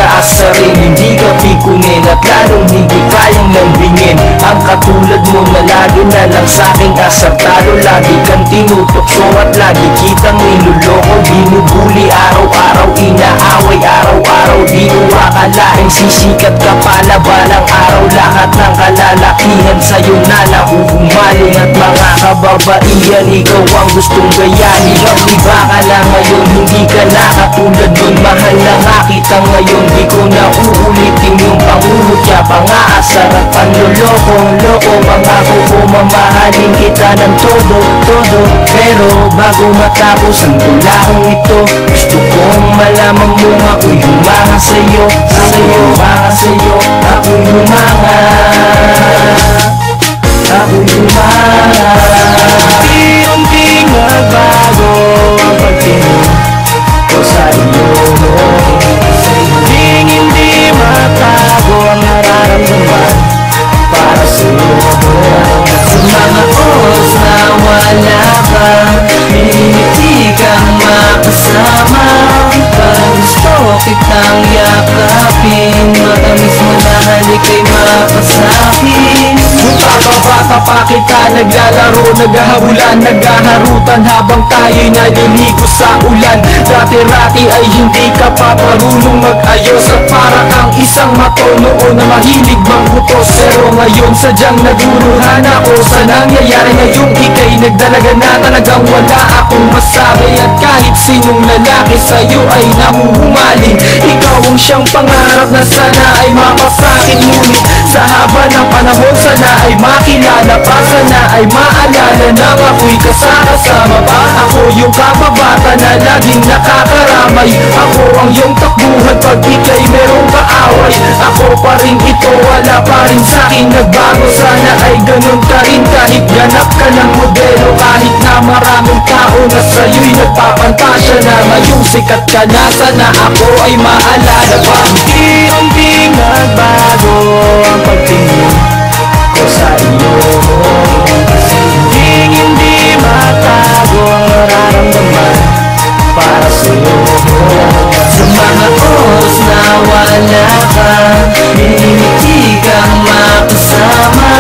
pagtaas sa rin, hindi ka pikunin at lalong hindi kayang lambingin. Ang katulad mo na lagi na lang sa'king asartado, lagi kang tinutokso at lagi kitang niloloko. Binubuli araw-araw, inaaway araw-araw, di mo akalain sisikat ka pala balang araw. Lahat ng kalalakihan sa'yo na nahuhumaling at mga kababaihan, ikaw ang gustong gayahin. Iba ka na ngayon, hindi ka na katulad nun. Mahal na nga kita ngayon, di ko na uulitin yung pangungutya, pangaasar at panloloko-loko. Pangako ko mamahalin kita ng todo. Pero bago matapos ang tulahong ito, gusto kong malaman mo ako'y humanga sa'yo. Humanga sa'yo, ako'y humanga. Ako'y humanga. Unti-unting nagbago ang pagtingin ko sa iyo. Hindi matago ang nararamdaman para sa'yo. Sa mga oras na wala ka, hinihiti kang makasama. Parang gusto kitang yakapin, matamis mo na halika'y mapasa'kin. Bata pa kita naglalaro, naghahabulan, naghaharutan habang tayo'y naliligo sa ulan. Dati-rati ay hindi ka pa marunong mag-ayos at para kang isang matonoon na mahilig manghutos. Pero ngayon sadyang naguluhan ako sa nangyayari ngayong ika'y nagdalaga na talagang wala akong masabi. At kahit sinong lalaki sa'yo ay namuhumaling, ikaw ang siyang pangarap na sana ay mapasakin. Ngunit sa haba ng panahon sana ay makilala pa, sana ay maalala nang ako'y kasama pa. Ako yung kababata na laging nakakaramay, ako ang iyong takbuhan pag ika'y merong kaaway. Ako pa rin ito, wala pa rin sa'kin nagbago. Sana ay ganun ka rin kahit ganap ka ng modelo. Kahit na maraming tao na sa'yo'y nagpapantasya na ngayong sikat ka na, sana ako ay maalala pa. Unti-unting nagbago ang pagtingin ko sa iyo. Hindi matago ang nararamdaman para sa'yo. Sa mga oras na wala ka, hinihiti kang makasama.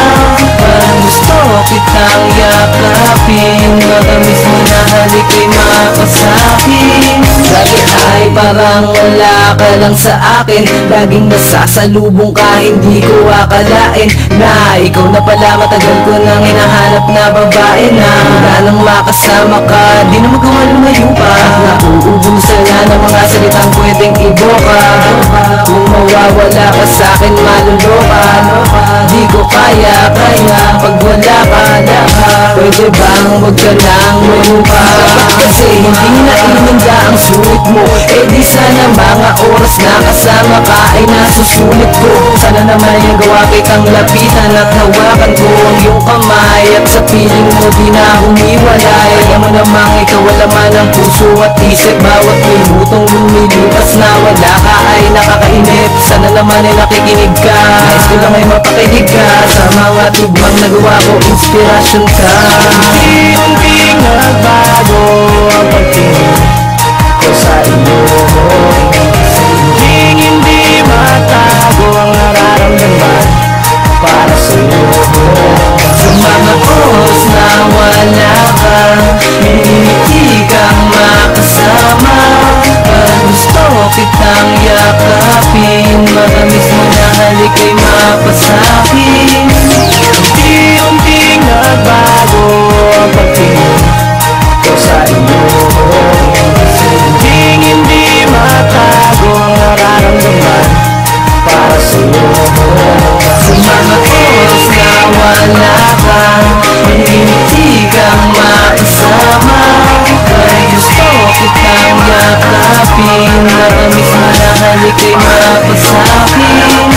Parang gusto kitang yakapin, matamis mo na halika'y mapasa'kin. Dati ay parang wala ka lang sa akin, laging nasasalubong ka, hindi ko akalain na ikaw na pala matagal ko nang hinahanap na babae na wala nang makasama ka, di na magawa lumayo pa. Nauubusan na ng mga salitang pwedeng iboka. Kung mawawala ka sa'kin maluloka, di ko kaya pag wala ka na. Pwede bang huwag ka nang malupa? Kasi hindi na inanda ang sulit mo, eh di sana mga oras na kasama ka ay nasusulit ko. Sana naman yung gawa kitang lapitan at hawakan ko ang iyong kamay, at sa piling mo di na humiwalay. Alam mo namang ikaw wala man ang puso at isip, bawat minutong lumilipas na wala ka ay nakakainip. Sana naman ay nakikinig ka, nais ko lang ay mapakinig ka sa mga tugmang nagawa ko, inspirasyon ka. Unti-unting nagbago ang pagtingin ko sa iyo. Hindi matago ang nararamdaman para sa'yo. Sa mga oras na wala ka, hinihiti kang makasama. Parang gusto kitang yakapin, matamis mo na halika'y mapasa'kin. Unti-unting nagbago ang pagtingin ko sa iyo. Hindi matago ang nararamdaman para sa'yo. Sa mga oras na wala ka, hinihiti kang makasama. Kaya gusto kitang yakapin, matamis mo na halika'y mapasa'kin.